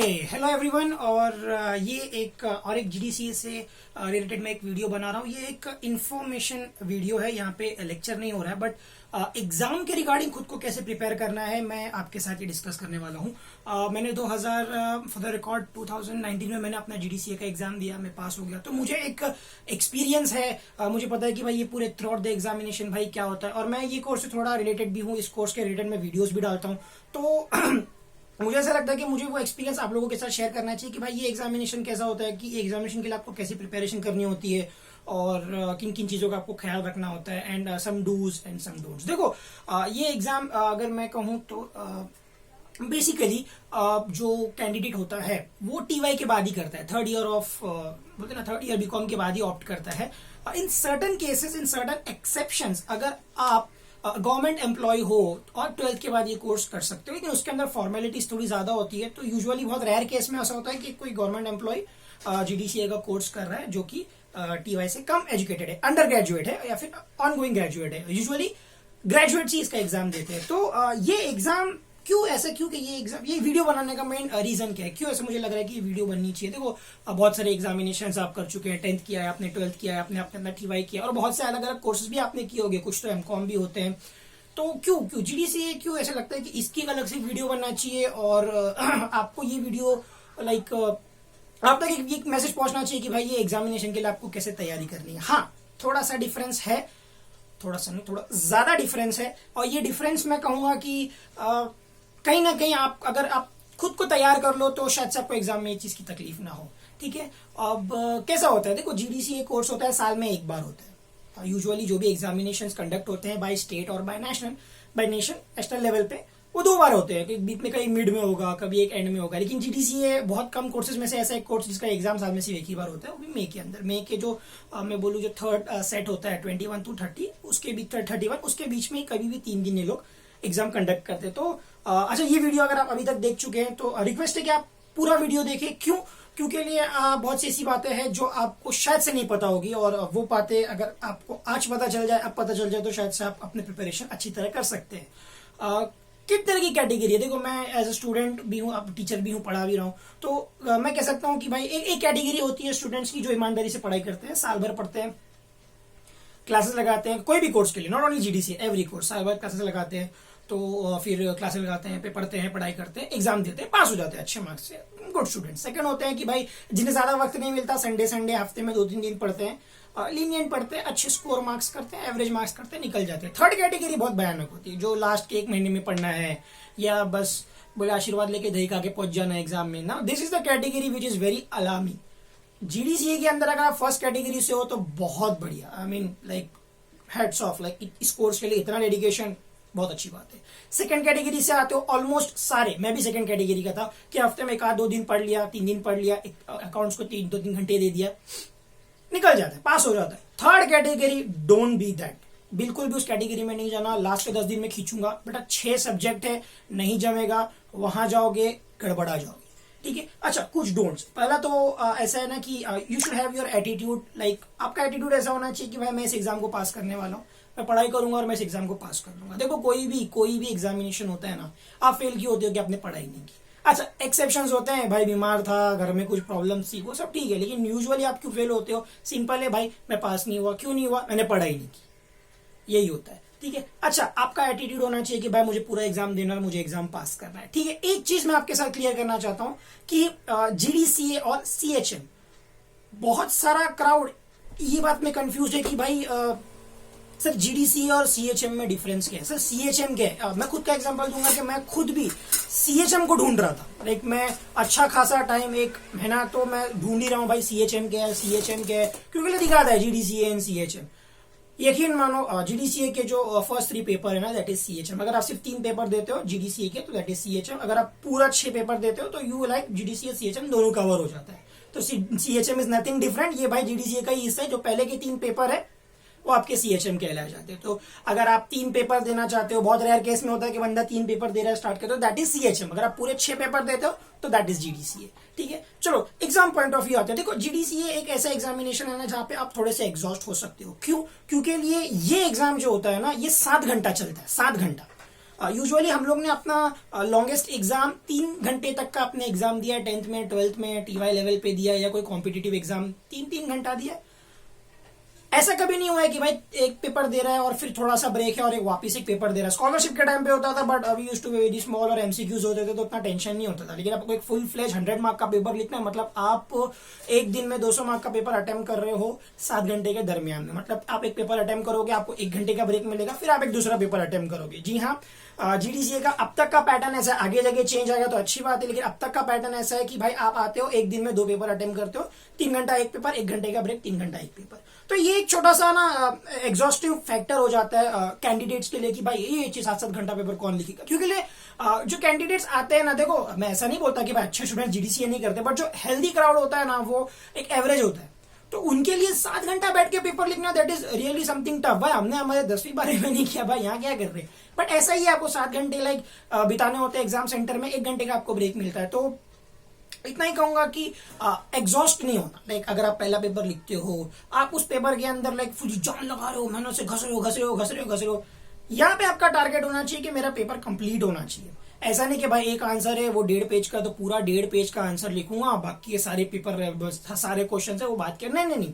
Okay, hello everyone. और ये एक जीडीसी से रिलेटेड मैं एक वीडियो बना रहा हूँ। ये एक इंफॉर्मेशन वीडियो है, यहाँ पे लेक्चर नहीं हो रहा है, बट एग्जाम के रिगार्डिंग खुद को कैसे प्रिपेयर करना है मैं आपके साथ ये डिस्कस करने वाला हूँ। मैंने 2000 फॉर द रिकॉर्ड 2019 में मैंने अपना जीडीसी का एग्जाम दिया, मैं पास हो गया। तो मुझे एक एक्सपीरियंस है, मुझे पता है कि भाई ये पूरे थ्रू आउट द एग्जामिनेशन भाई क्या होता है। और मैं ये कोर्स से थोड़ा रिलेटेड भी हूँ, इस कोर्स के रिलेटेड मैं वीडियोज भी डालता हूँ। तो मुझे ऐसा लगता है कि मुझे वो एक्सपीरियंस आप लोगों के साथ शेयर करना चाहिए कि भाई ये एग्जामिनेशन कैसा होता है, कि ये एग्जामिनेशन के लिए आपको कैसी प्रिपरेशन करनी होती है और किन किन चीजों का आपको ख्याल रखना होता है, and some dos and some don'ts. देखो ये एग्जाम अगर मैं कहूँ तो बेसिकली जो कैंडिडेट होता है वो टीवाई के बाद ही करता है, थर्ड ईयर ऑफ बोलते ना, थर्ड ईयर बीकॉम के बाद ही ऑप्ट करता है। In certain cases, in certain exceptions, अगर आप गवर्नमेंट एम्प्लॉय हो और 12th के बाद ये कोर्स कर सकते हो, लेकिन उसके अंदर फॉर्मेलिटीज थोड़ी ज्यादा होती है। तो यूजुअली बहुत रेयर केस में ऐसा होता है कि कोई गवर्नमेंट एम्प्लॉय जीडीसीए का कोर्स कर रहा है जो कि टीवाई से कम एजुकेटेड है, अंडर ग्रेजुएट है या फिर ऑन गोइंग ग्रेजुएट है। यूजुअली ग्रेजुएट ही इसका एग्जाम देते हैं। तो ये एग्जाम क्यों ऐसा, क्यों कि ये एग्जाम, ये वीडियो बनाने का मेन रीजन क्या है, क्यों ऐसा मुझे लग रहा है कि ये वीडियो बननी चाहिए। देखो बहुत सारे एग्जामिनेशंस आप कर चुके हैं, 10th किया है आपने, 12th किया है आपने, अपना टीवाई किया, और बहुत से अलग अलग कोर्सेज भी आपने किए होंगे, कुछ तो एमकॉम भी होते हैं। तो क्यों जीडीसी, क्यों ऐसा लगता है कि इसकी अलग से वीडियो बनना चाहिए और आपको ये वीडियो लाइक आप तक एक मैसेज पहुंचना चाहिए कि भाई ये एग्जामिनेशन के लिए आपको कैसे तैयारी करनी है। हाँ, थोड़ा सा डिफरेंस है, थोड़ा सा नहीं, थोड़ा ज्यादा डिफरेंस है। और ये डिफरेंस मैं कहूंगा कि कहीं ना कहीं आप अगर आप खुद को तैयार कर लो तो शायद से आपको एग्जाम में ये चीज की तकलीफ ना हो। ठीक है, अब कैसा होता है, देखो जीडीसी एक कोर्स होता है, साल में एक बार होता है। यूजुअली जो भी एग्जामिनेशंस कंडक्ट होते हैं बाय स्टेट और बाय नेशनल, नेशनल लेवल पे, वो 2 बार होते हैं, कि बीच में कहीं मिड में होगा, कभी एक एंड में होगा। लेकिन जीडीसीए बहुत कम कोर्सेज में से ऐसा एक कोर्स जिसका एग्जाम साल में सिर्फ एक ही बार होता है, वो भी मई के अंदर। मई के जो मैं बोलूँ जो थर्ड सेट होता है 21 to 30, उसके बीच 31, उसके बीच में कभी भी 3 दिन ये लोग एग्जाम कंडक्ट करते हैं। तो अच्छा, ये वीडियो अगर आप अभी तक देख चुके हैं तो रिक्वेस्ट है कि आप पूरा वीडियो देखें। क्योंकि लिए बहुत सी ऐसी बातें हैं जो आपको शायद से नहीं पता होगी, और वो बातें अगर आपको आज पता चल जाए, अब पता चल जाए, तो शायद से आप अपने प्रिपरेशन अच्छी तरह कर सकते हैं। किस तरह की कैटेगरी है, देखो मैं एज ए स्टूडेंट भी हूँ, अब टीचर भी हूँ, पढ़ा भी रहा हूँ। तो मैं कह सकता हूँ कि भाई एक कैटेगरी होती है स्टूडेंट्स की जो ईमानदारी से पढ़ाई करते हैं, साल भर पढ़ते हैं, क्लासेस लगाते हैं, कोई भी कोर्स के लिए, not only GDC, every course, साल भर क्लासेस लगाते हैं। तो फिर क्लासेस लगाते हैं, पे पढ़ते हैं, पढ़ाई करते हैं, एग्जाम देते हैं, पास हो जाते हैं अच्छे मार्क्स से, गुड स्टूडेंट। सेकंड होते हैं कि भाई जिन्हें ज्यादा वक्त नहीं मिलता, संडे हफ्ते में 2-3 दिन पढ़ते हैं, लीनियंट पढ़ते हैं, अच्छे स्कोर मार्क्स करते हैं, एवरेज मार्क्स करते हैं, निकल जाते हैं। थर्ड कैटेगरी बहुत भयानक होती है, जो लास्ट के 1 महीने में पढ़ना है या बस बोले आशीर्वाद लेके दही खा के पहुंच जाना है एग्जाम में ना। This is the category which is very alarming. GDCA के अंदर अगर आप फर्स्ट कैटेगरी से हो तो बहुत बढ़िया, I mean like heads of, like इस कोर्स के लिए इतना डेडिकेशन, बहुत अच्छी बात है। सेकंड कैटेगरी से आते हो ऑलमोस्ट सारे, मैं भी सेकंड कैटेगरी का था कि हफ्ते में 1-2 दिन पढ़ लिया, 3 दिन पढ़ लिया, अकाउंट्स को 2-3 घंटे दे दिया, निकल जाता है, पास हो जाता है। Third category, don't be that, बिल्कुल भी उस कैटेगरी में नहीं जाना। लास्ट के 10 दिन में खींचूंगा, बेटा 6 सब्जेक्ट है, नहीं जमेगा, वहां जाओगे गड़बड़ा जाओगे। ठीक है, अच्छा कुछ डोंट्स। पहला तो ऐसा है ना कि you should have your attitude, like आपका एटीट्यूड ऐसा होना चाहिए कि भाई मैं इस एग्जाम को पास करने वाला हूँ, मैं पढ़ाई करूंगा और मैं इस एग्जाम को पास कर लूंगा। देखो कोई भी एग्जामिनेशन होता है ना, आप फेल क्यों होते हो कि आपने पढ़ाई नहीं की। अच्छा एक्सेप्शंस होते हैं, भाई बीमार था, घर में कुछ प्रॉब्लम थी, वो सब ठीक है, लेकिन यूजुअली आप क्यों फेल होते हो, सिंपल है भाई, मैं पास नहीं हुआ। क्यों नहीं हुआ, मैंने पढ़ाई नहीं की, यही होता है। ठीक है, अच्छा आपका एटीट्यूड होना चाहिए कि भाई मुझे पूरा एग्जाम देना है, मुझे एग्जाम पास करना है। ठीक है, एक चीज मैं आपके साथ क्लियर करना चाहता हूं कि जीडीसीए और सीएचएम, बहुत सारा क्राउड ये बात में कंफ्यूज है कि भाई सर जीडीसी और सीएचएम में डिफरेंस क्या है। सर सीएचएम क्या है, मैं खुद का एग्जांपल दूंगा कि मैं खुद भी सीएचएम को ढूंढ रहा था, लाइक मैं अच्छा खासा टाइम, 1 महीना तो मैं ढूंढ ही रहा हूँ भाई सीएचएम क्या है, सीएचएम क्या है, क्योंकि दिखाता है जीडीसीए एंड सीएचएम। यकीन मानो जीडीसीए के जो फर्स्ट 3 पेपर है ना, दैट इज सीएचएम। अगर आप सिर्फ 3 पेपर देते हो जीडीसीए के तो दैट इज सीएचएम। अगर आप पूरा 6 पेपर देते हो तो यू लाइक जीडीसीए सीएचएम दोनों कवर हो जाता है। तो सीएचएम इज नथिंग डिफरेंट, ये भाई जीडीसीए का ही हिस्सा है। जो पहले के 3 पेपर है वो आपके सीएचएम कहलाए जाते हैं। तो अगर आप 3 पेपर देना चाहते हो, बहुत रेयर केस में होता है कि बंदा 3 पेपर दे रहा है, स्टार्ट करते हो, दैट इज सीएचएम। अगर आप पूरे 6 पेपर देते हो तो दैट इज जीडीसीए। ठीक है, चलो एग्जाम पॉइंट ऑफ व्यू आते हैं। देखो जीडीसीए एक ऐसा एग्जामिनेशन है ना जहां पे आप थोड़े से एग्जॉस्ट हो सकते हो। क्यों, क्योंकि लिए ये एग्जाम जो होता है ना, ये 7 घंटा चलता है, 7 घंटा। यूजुअली हम लोग ने अपना लॉन्गेस्ट एग्जाम 3 घंटे तक का अपने एग्जाम दिया है, 10th में 12th में टीवाई लेवल पे दिया या कोई कॉम्पिटिटिव एग्जाम 3-3 घंटा दिया। ऐसा कभी नहीं हुआ है कि भाई एक पेपर दे रहा है और फिर थोड़ा सा ब्रेक है और एक वापस एक पेपर दे रहा है। स्कॉलरशिप के टाइम पे होता था, बट अभी used to be very small और एमसीक्यूज होते थे तो उतना टेंशन नहीं होता था। लेकिन आपको एक फुल फ्लेज 100 मार्क का पेपर लिखना है, मतलब आप एक दिन में 200 मार्क का पेपर अटेम्प्ट कर रहे हो 7 घंटे के दरमियान में। मतलब आप एक पेपर अटेम्प्ट करोगे, आपको 1 घंटे का ब्रेक मिलेगा, फिर आप एक दूसरा पेपर अटेम्प्ट करोगे। जी हाँ, जीडीसीए का अब तक का पैटर्न ऐसा है, आगे जगह चेंज आएगा तो अच्छी बात है, लेकिन अब तक का पैटर्न ऐसा है कि भाई आप आते हो एक दिन में 2 पेपर अटेम्प्ट करते हो, 3 घंटा एक पेपर, 1 घंटे का ब्रेक, 3 घंटा एक पेपर। तो ये एक छोटा सा ना एग्जॉस्टिव फैक्टर हो जाता है कैंडिडेट्स के लिए कि भाई ये 7-7 घंटा पेपर कौन लिखेगा। क्योंकि जो कैंडिडेट्स आते हैं ना, देखो मैं ऐसा नहीं बोलता कि भाई अच्छे स्टूडेंट जीडीसीए नहीं करते, बट जो हेल्दी क्राउड होता है ना वो एक एवरेज होता है, तो उनके लिए 7 घंटा बैठ के पेपर लिखना that is really something tough. भाई हमने हमारे 10वीं 12वीं में नहीं किया, भाई यहाँ क्या कर रहे हैं। बट ऐसा ही है, आपको 7 घंटे बिताने होते हैं एग्जाम सेंटर में, 1 घंटे का आपको ब्रेक मिलता है। तो इतना ही कहूंगा कि एग्जॉस्ट नहीं होना। अगर आप पहला पेपर लिखते हो, आप उस पेपर के अंदर फुल जान लगा रहे हो, मेहनत से घस रहे हो, यहाँ पे आपका टारगेट होना चाहिए कि मेरा पेपर कंप्लीट होना चाहिए। ऐसा नहीं कि भाई एक आंसर है वो 1.5 पेज का, तो पूरा 1.5 पेज का आंसर लिखूंगा, बाकी के सारे पेपर सारे क्वेश्चन है वो बात कर। नहीं,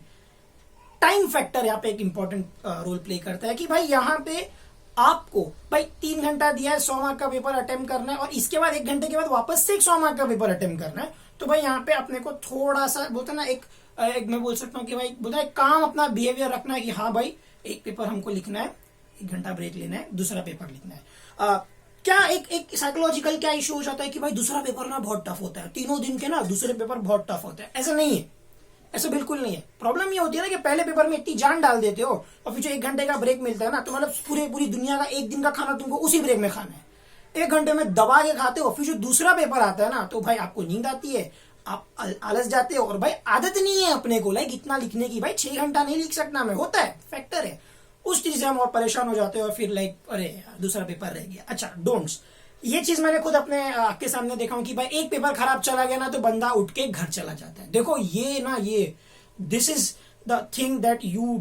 टाइम फैक्टर यहाँ पे एक इंपॉर्टेंट रोल प्ले करता है कि भाई यहाँ पे आपको भाई 3 घंटा दिया है, 100 मार्क का पेपर अटेम्प्ट करना है और इसके बाद 1 घंटे के बाद वापस से 100 मार्क का पेपर अटेम्प्ट करना है। तो भाई यहाँ पे अपने को थोड़ा सा बोलते ना एक मैं बोल सकता हूँ कि भाई बोलता है काम अपना बिहेवियर रखना है कि हाँ भाई एक पेपर हमको लिखना है, 1 घंटा ब्रेक लेना है, दूसरा पेपर लिखना है। क्या एक साइकोलॉजिकल क्या इशू हो जाता है कि भाई दूसरा पेपर ना बहुत टफ होता है, 3 दिन के ना दूसरे पेपर बहुत टफ होते हैं। ऐसा नहीं है, ऐसा बिल्कुल नहीं है। प्रॉब्लम ये होती है ना कि पहले पेपर में इतनी जान डाल देते हो और फिर जो 1 घंटे का ब्रेक मिलता है ना, तो मतलब पूरी दुनिया का 1 दिन का खाना तुमको उसी ब्रेक में खाना है, 1 घंटे में दबा के खाते हो। फिर जो दूसरा पेपर आता है ना, तो भाई आपको नींद आती है, आप आलस जाते हो, और भाई आदत नहीं है अपने को इतना लिखने की। भाई 6 घंटा नहीं लिख सकता मैं, होता है, फैक्टर है। उस चीज से हम और परेशान हो जाते हैं और फिर अरे दूसरा पेपर रह गया। अच्छा, डोंट्स, ये चीज मैंने खुद अपने आपके सामने देखा हूं कि भाई एक पेपर खराब चला गया ना तो बंदा उठ के घर चला जाता है। देखो ये this is the thing that you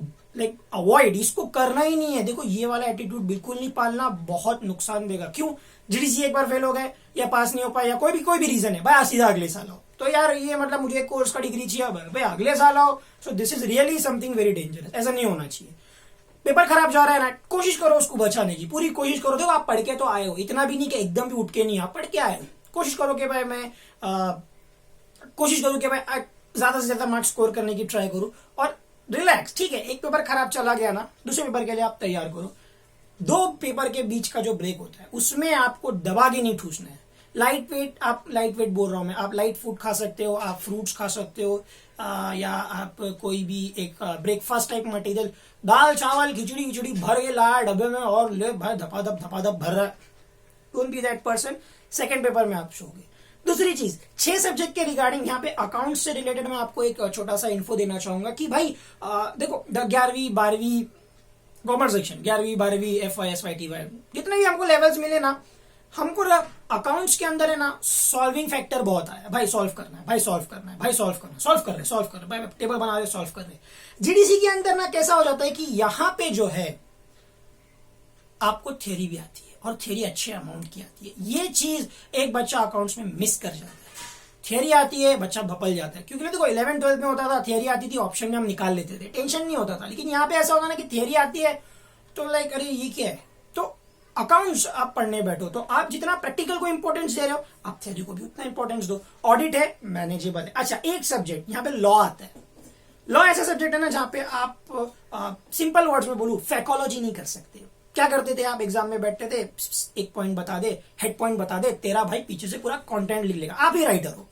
avoid, इसको करना ही नहीं है। देखो ये वाला एटीट्यूड बिल्कुल नहीं पालना, बहुत नुकसान देगा। क्यों? जीडीसी एक बार फेल हो गए या पास नहीं हो पाए या कोई भी रीजन है, भाई सीधा अगले साल आओ। तो यार ये मतलब मुझे एक कोर्स का डिग्री चाहिए, भाई अगले साल आओ। So this is really something very dangerous, ऐसा नहीं होना चाहिए। पेपर खराब जा रहा है ना, कोशिश करो उसको बचाने की, पूरी कोशिश करो। देखो आप पढ़ के तो आए हो, इतना भी नहीं कि एकदम भी उठ के नहीं, आप पढ़ के आए हो। कोशिश करो कि भाई मैं कोशिश करूं कि भाई ज्यादा से ज्यादा मार्क्स स्कोर करने की ट्राई करूं और रिलैक्स। ठीक है, एक पेपर खराब चला गया ना, दूसरे पेपर के लिए आप तैयार करो। 2 पेपर के बीच का जो ब्रेक होता है उसमें आपको दबा के नहीं ठूसना है। लाइट वेट बोल रहा हूं मैं, आप लाइट फूड खा सकते हो, आप फ्रूट्स खा सकते हो, या आप कोई भी एक ब्रेकफास्ट टाइप मटेरियल, दाल चावल खिचड़ी भर के लाया डब्बे में और ले भाई धपाधप भर रहा है। Don't be that person. Second paper में आप शोगे। दूसरी चीज, 6 सब्जेक्ट के रिगार्डिंग यहाँ पे अकाउंट्स से रिलेटेड मैं आपको एक छोटा सा इन्फो देना चाहूंगा कि भाई देखो 11वीं 12वीं कॉमर्स सेक्शन, 11वीं 12वीं FY SY TY जितने भी हमको लेवल्स मिले ना, हमको अकाउंट्स के अंदर है ना सॉल्विंग फैक्टर बहुत आया। भाई सॉल्व करना है, भाई सॉल्व करना है, भाई सॉल्व कर रहे भाई टेबल बना रहे, सॉल्व कर रहे। जीडीसी के अंदर ना कैसा हो जाता है कि यहाँ पे जो है आपको थ्योरी भी आती है और थ्योरी अच्छे अमाउंट की आती है। ये चीज एक बच्चा अकाउंट्स में मिस कर जाता है। थ्योरी आती है, बच्चा भपल जाता है। क्योंकि देखो 11th 12th में होता था, थ्योरी आती थी, ऑप्शन में हम निकाल लेते थे, टेंशन नहीं होता था। लेकिन यहाँ पे ऐसा होगा ना कि थ्योरी आती है तो अरे ये क्या है। तो अकाउंट्स आप पढ़ने बैठो तो आप जितना प्रैक्टिकल को इंपॉर्टेंस दे रहे हो, आप थ्योरी को भी उतना इंपॉर्टेंस दो। ऑडिट है, मैनेजेबल है। अच्छा, एक सब्जेक्ट यहाँ पे लॉ आता है। लॉ ऐसा सब्जेक्ट है ना जहां पे आप सिंपल वर्ड्स में बोलूं, फैकोलॉजी नहीं कर सकते। क्या करते थे आप? एग्जाम में बैठते थे, एक पॉइंट बता दे, हेड पॉइंट बता दे, तेरा भाई पीछे से पूरा कंटेंट लिख लेगा, आप ही राइटर हो।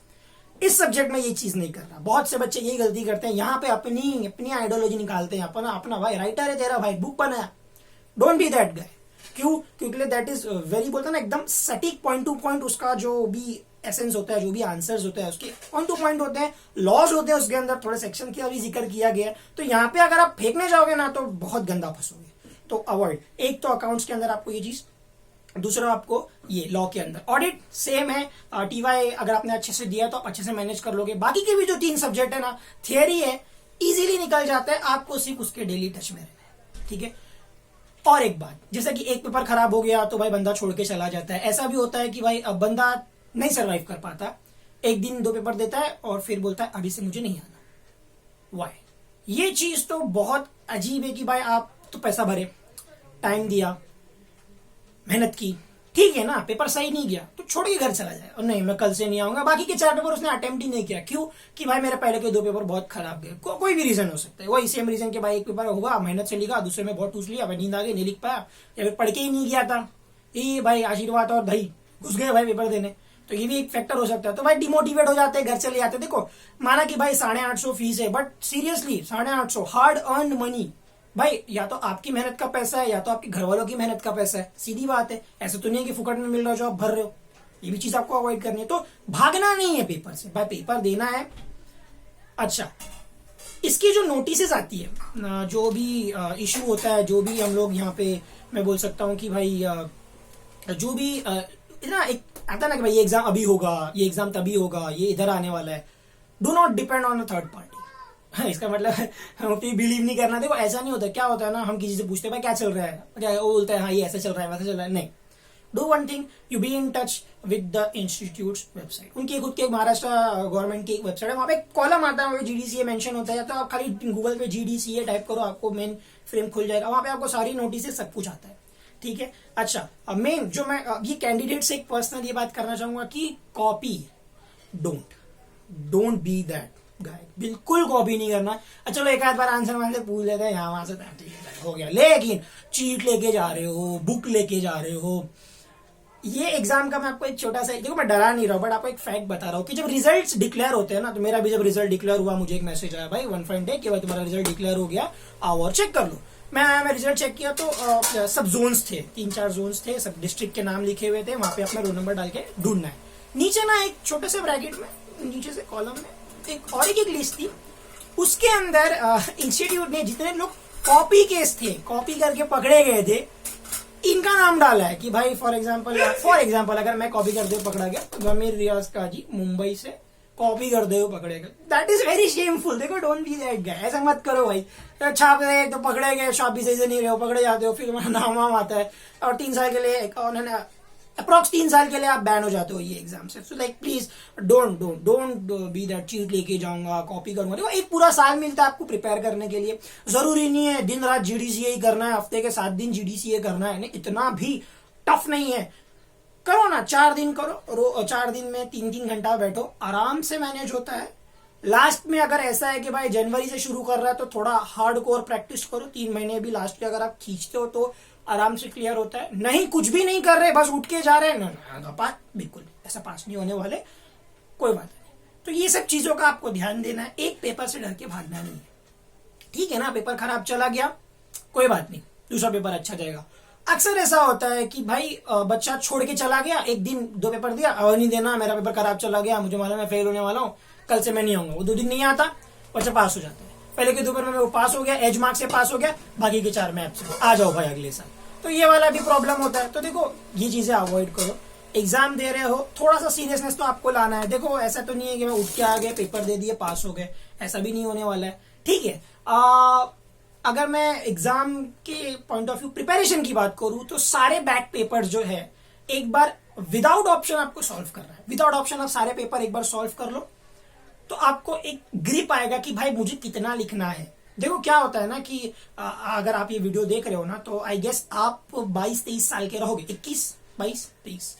इस सब्जेक्ट में ये चीज नहीं करना। बहुत से बच्चे यही गलती करते हैं, यहाँ पे अपनी आइडियोलॉजी निकालते हैं, अपना भाई राइटर है तेरा भाई, बुक बनाया। Don't be that guy. क्यों? क्योंकि दैट इज वेरी बोलते ना एकदम सटीक पॉइंट टू पॉइंट, उसका जो भी एसेंस होता है, जो भी आंसर्स होते हैं उसके पॉइंट टू पॉइंट होते हैं, लॉज होते हैं उसके अंदर, थोड़े सेक्शन की अभी जिक्र किया गया है। तो यहाँ पे अगर आप फेंकने जाओगे ना तो बहुत गंदा फंसोगे। तो अवॉइड। एक तो अकाउंट्स के अंदर आपको ये चीज, दूसरा आपको ये लॉ के अंदर। ऑडिट सेम है, टीवाई अगर आपने अच्छे से दिया तो आप अच्छे से मैनेज कर लोगे। बाकी के भी जो 3 सब्जेक्ट है ना, थियरी है, इजीली निकल जाता है, आपको सिर्फ उसके डेली टच में रहना है। ठीक है, और एक बात, जैसा कि एक पेपर खराब हो गया तो भाई बंदा छोड़ के चला जाता है, ऐसा भी होता है कि भाई अब बंदा नहीं सरवाइव कर पाता, एक दिन 2 पेपर देता है और फिर बोलता है अभी से मुझे नहीं आना। वाई? ये चीज तो बहुत अजीब है कि भाई आप तो पैसा भरे, टाइम दिया, मेहनत की, ठीक है ना, पेपर सही नहीं गया तो छोड़ के घर चला जाए और नहीं मैं कल से नहीं आऊंगा। बाकी के 4 पेपर उसने अटेम्प्ट ही नहीं किया, क्यों? कि भाई मेरे पहले के 2 पेपर बहुत खराब गए। कोई भी रीजन हो सकता है, वही सेम रीजन के भाई एक पेपर होगा मेहनत से लिखा, दूसरे में बहुत टूस लिया, नींद आ गई, नहीं लिख पाया, या फिर पढ़ के ही नहीं गया था, ये भाई आशीर्वाद और भाई घुस गए भाई पेपर देने, तो ये भी एक फैक्टर हो सकता है। तो भाई डिमोटिवेट हो जाते हैं, घर चले जाते हैं। देखो माना कि भाई 850 फीस है, but seriously 850 hard earn money, भाई या तो आपकी मेहनत का पैसा है या तो आपके घर वालों की मेहनत का पैसा है, सीधी बात है। ऐसा तो नहीं है कि फुकट में मिल रहा है जो आप भर रहे हो, ये भी चीज आपको अवॉइड करनी है। तो भागना नहीं है पेपर से, भाई पेपर देना है। अच्छा, इसकी जो नोटिस आती है, जो भी इशू होता है, जो भी हम लोग यहाँ पे मैं बोल सकता हूँ कि भाई जो भी ना एक आता ना कि भाई ये एग्जाम अभी होगा, ये एग्जाम तभी होगा, ये इधर आने वाला है, do not depend on a third party. इसका मतलब हम बिलीव नहीं करना। देखो ऐसा नहीं होता, क्या होता है ना, हम किसी से पूछते हैं भाई क्या चल रहा है, क्या वो बोलता है हाँ ये ऐसा चल रहा है वैसा चल रहा है। नहीं, do one thing, you be in touch with the institute website. उनकी खुद के महाराष्ट्र गवर्नमेंट की एक वेबसाइट है, वहां पे एक कॉलम आता है, वहाँ पे जीडीसीए मेंशन होता है, या तो आप खाली गूगल पे जीडीसीए टाइप करो, आपको मेन फ्रेम खुल जाएगा, वहां पे आपको सारी नोटिस सब कुछ आता है, ठीक है। अच्छा, मेन जो मैं ये कैंडिडेट से एक पर्सनल ये बात करना चाहूंगा कि copy don't be that guy, बिल्कुल कॉपी नहीं करना। चलो एक आध बार आंसर वांसर पूछ लेते हैं यहाँ वहां से, ठीक है हो गया, लेकिन चीट लेके जा रहे हो, बुक लेके जा रहे हो। ये एग्जाम का मैं आपको एक छोटा सा, देखो मैं डरा नहीं रहा हूं, बट आपको एक फैक्ट बता रहा हूँ कि जब रिजल्ट्स डिक्लेयर होते हैं ना, तो मेरा भी जब रिजल्ट डिक्लेयर हुआ मुझे एक मैसेज आया भाई 1 फाइन डे कि भाई तुम्हारा रिजल्ट डिक्लेयर हो गया, आओ और चेक कर लो। मैं रिजल्ट चेक किया तो सब जोन्स थे, 3-4 जोन्स थे, सब डिस्ट्रिक्ट के नाम लिखे हुए थे, वहां पे अपना रोल नंबर डाल के ढूंढना है। नीचे ना एक छोटे से ब्रैकेट में नीचे से कॉलम में एक और एक लिस्ट थी, उसके अंदर इंस्टीट्यूट ने जितने लोग कॉपी केस थे, कॉपी करके पकड़े गए थे, इनका नाम डाला है कि भाई फॉर एग्जाम्पल अगर मैं कॉपी करते हुए पकड़ा गया, गमीर रियाज काजी मुंबई से कॉपी करते हुए पकड़े गए, दैट इज वेरी शेमफुल। देखो डोंट बी दैट गाय, ऐसा मत करो भाई। छाप रहे तो पकड़े गए, शॉप भी सही से नहीं रहे हो, पकड़े जाते हो, फिर नाम वाम आता है और 3 साल के लिए अप्रोक्स 3 साल के लिए आप बैन हो जाते हो ये एग्जाम से। So like please don't be that, cheat लेके जाऊंगा, कॉपी करूंगा। देखो एक पूरा साल मिलता है आपको प्रिपेयर करने के लिए, जरूरी नहीं है दिन रात जीडीसीए ही करना है, हफ्ते के 7 दिन जीडीसीए करना है, नहीं इतना भी टफ नहीं है। करो ना, 4 दिन करो, 4 दिन में 3-3 घंटा बैठो, आराम से मैनेज होता है। लास्ट में अगर ऐसा है कि भाई जनवरी से शुरू कर रहा है तो थोड़ा हार्ड कोर प्रैक्टिस करो, 3 महीने भी लास्ट में अगर आप खींचते हो तो आराम से क्लियर होता है। नहीं कुछ भी नहीं कर रहे, बस उठ के जा रहे हैं ना पास, बिल्कुल ऐसा पास नहीं होने वाले, कोई बात नहीं। तो ये सब चीजों का आपको ध्यान देना है, एक पेपर से डर के भागना नहीं है, ठीक है ना। पेपर खराब चला गया कोई बात नहीं, दूसरा पेपर अच्छा जाएगा। अक्सर ऐसा होता है कि भाई बच्चा छोड़ के चला गया, एक दिन 2 पेपर दिया, और नहीं देना, मेरा पेपर खराब चला गया, मुझे मालूम मैं फेल होने वाला हूँ, कल से मैं नहीं आऊंगा। वो 2 दिन नहीं आता, बच्चा पास हो जाता है। पहले के 2 पेपर में वो पास हो गया, एज मार्क्स से पास हो गया, बाकी के 4 में एब्सेंट, आ जाओ भाई अगले साल। तो ये वाला भी प्रॉब्लम होता है। तो देखो ये चीजें अवॉइड करो, एग्जाम दे रहे हो थोड़ा सा सीरियसनेस तो आपको लाना है। देखो ऐसा तो नहीं है कि मैं उठ के आ गए, पेपर दे दिए, पास हो गए, ऐसा भी नहीं होने वाला है, ठीक है। अगर मैं एग्जाम के पॉइंट ऑफ व्यू प्रिपरेशन की बात करूं तो सारे बैक पेपर जो है एक बार विदाउट ऑप्शन आपको सॉल्व करना है। विदाउट ऑप्शन आप सारे पेपर एक बार सॉल्व कर लो तो आपको एक ग्रिप आएगा कि भाई मुझे कितना लिखना है। देखो क्या होता है ना कि अगर आप ये वीडियो देख रहे हो ना तो आई गेस आप 22-23 साल के रहोगे, 21-22-23।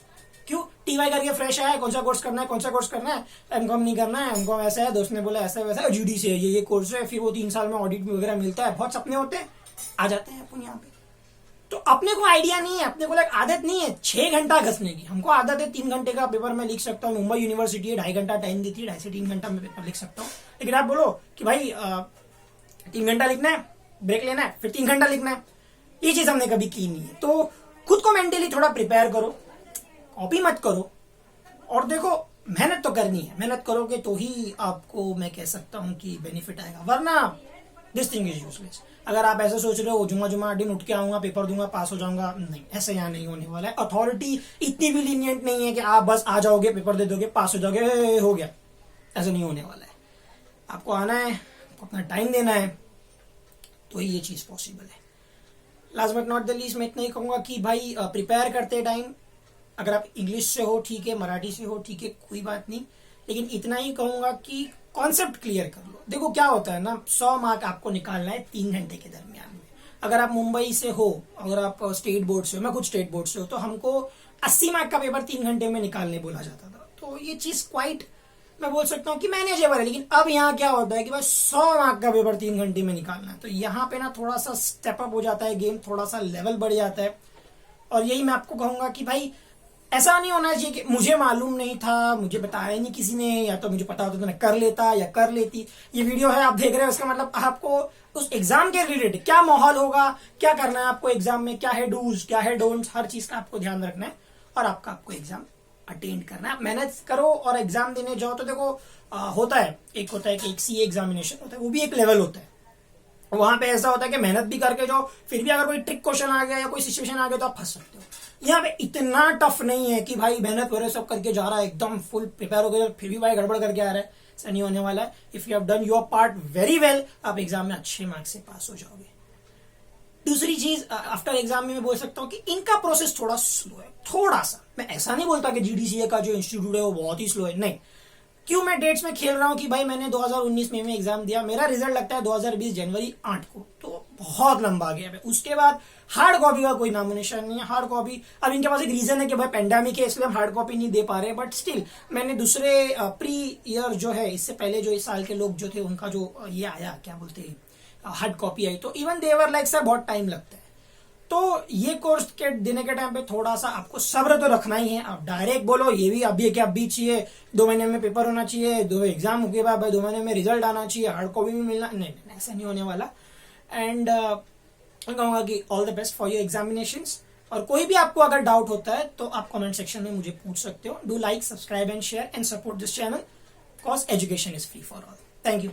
क्यों? टीवाई करके फ्रेश आया है, कौन सा कोर्स करना है, एमकॉम नहीं करना है, एमकॉम ऐसा है, दोस्त ने बोला ऐसा वैसा है, जीडी से ये कोर्स है, फिर वो 3 साल में ऑडिट वगैरह मिलता है, बहुत सपने होते हैं, आ जाते हैं अपन यहाँ पे। तो अपने को आइडिया नहीं है, अपने को एक आदत नहीं है 6 घंटा घसने की। हमको आदत है 3 घंटे का पेपर मैं लिख सकता हूँ, मुंबई यूनिवर्सिटी है 2.5 घंटा टाइम देती है, 2.5 से 3 घंटा में पेपर लिख सकता हूँ। लेकिन आप बोलो कि भाई 3 घंटा लिखना है, ब्रेक लेना है, फिर 3 घंटा लिखना है, ये चीज हमने कभी की नहीं है। तो खुद को मेंटली थोड़ा प्रिपेयर करो, कॉपी मत करो, और देखो मेहनत तो करनी है, मेहनत करोगे तो ही आपको मैं कह सकता हूं कि बेनिफिट आएगा, वरना दिस थिंग इज यूजलेस। अगर आप ऐसे सोच रहे हो जुमा दिन उठ के आऊंगा, पेपर दूंगा, पास हो जाऊंगा, नहीं, ऐसे यहाँ नहीं होने वाला है। अथॉरिटी इतनी भी लीनियंट नहीं है कि आप बस आ जाओगे, पेपर दे दोगे, पास हो जाओगे, हो गया, ऐसा नहीं होने वाला है। आपको आना है, आपको अपना टाइम देना है, तो ये चीज पॉसिबल है। Last but not the least मैं इतना ही कहूंगा कि भाई प्रिपेयर करते टाइम अगर आप इंग्लिश से हो ठीक है, मराठी से हो ठीक है, कोई बात नहीं, लेकिन इतना ही कहूंगा कि कॉन्सेप्ट क्लियर कर लो। देखो क्या होता है ना, 100 मार्क आपको निकालना है 3 घंटे के दरमियान में। अगर आप मुंबई से हो, अगर आप स्टेट बोर्ड से हो, मैं खुद स्टेट बोर्ड से हो, तो हमको 80 मार्क का पेपर 3 घंटे में निकालने बोला जाता था। तो ये चीज क्वाइट मैं बोल सकता हूँ कि मैनेजेबल है। लेकिन अब यहाँ क्या होता है कि बस 100 मार्क का पेपर 3 घंटे में निकालना है, तो यहाँ पे ना थोड़ा सा स्टेप अप हो जाता है गेम, थोड़ा सा लेवल बढ़ जाता है। और यही मैं आपको कहूंगा कि भाई ऐसा नहीं होना चाहिए कि मुझे मालूम नहीं था, मुझे बताया नहीं किसी ने, या तो मुझे पता होता तो मैं कर लेता या कर लेती। ये वीडियो है आप देख रहे हो, उसका मतलब आपको उस एग्जाम के रिलेटेड क्या माहौल होगा, क्या करना है आपको एग्जाम में, क्या है डूज, क्या है डोंट्स, हर चीज का आपको ध्यान रखना है और आपको एग्जाम अटेंड करना है। आप मेहनत करो और एग्जाम देने जाओ तो देखो होता है एक सीए एग्जामिनेशन होता है, वो भी एक लेवल होता है। वहां पे ऐसा होता है कि मेहनत भी करके जाओ, फिर भी अगर कोई ट्रिक क्वेश्चन आ गया या कोई सिचुएशन आ गया तो आप फंस सकते हो। यहाँ पे इतना टफ नहीं है कि भाई मेहनत हो रहे सब करके जा रहा है, एकदम फुल प्रिपेयर हो गया, फिर भी भाई गड़बड़ करके आ रहा है, ऐसा नहीं होने वाला है। If you have done your part very well, आप एग्जाम में अच्छे मार्क्स से पास हो जाओगे। दूसरी चीज आफ्टर एग्जाम में मैं बोल सकता हूँ कि इनका प्रोसेस थोड़ा स्लो है, थोड़ा सा। मैं ऐसा नहीं बोलता कि जीडीसीए का जो इंस्टीट्यूट है वो बहुत ही स्लो है, नहीं। क्यों मैं डेट्स में खेल रहा हूं कि भाई मैंने 2019 में एग्जाम दिया, मेरा रिजल्ट लगता है 2020 जनवरी 8 को, तो बहुत लंबा गया है। उसके बाद हार्ड कॉपी का कोई नामो निशान नहीं है। हार्ड कॉपी अब इनके पास एक रीजन है कि भाई पेंडेमिक है इसलिए हम हार्ड कॉपी नहीं दे पा रहे, बट स्टिल मैंने दूसरे प्री ईयर जो है, इससे पहले जो इस साल के लोग जो थे उनका जो ये आया क्या बोलते हैं हार्ड कॉपी आई, तो इवन देवर लाइक सर बहुत टाइम लगता है। तो ये कोर्स के देने के टाइम पे थोड़ा सा आपको सब्र तो रखना ही है। आप डायरेक्ट बोलो ये भी अभी क्या अभी चाहिए, 2 महीने में पेपर होना चाहिए, 2 एग्जाम के बाद 2 महीने में रिजल्ट आना चाहिए, हार्ड कॉपी भी मिलना, नहीं, ऐसा नहीं होने वाला। एंड मैं कहूंगा कि all the best for your examinations. और कोई भी आपको अगर डाउट होता है तो आप कमेंट सेक्शन में मुझे पूछ सकते हो। Do like, subscribe and share and support this channel, because education is free for all. Thank you.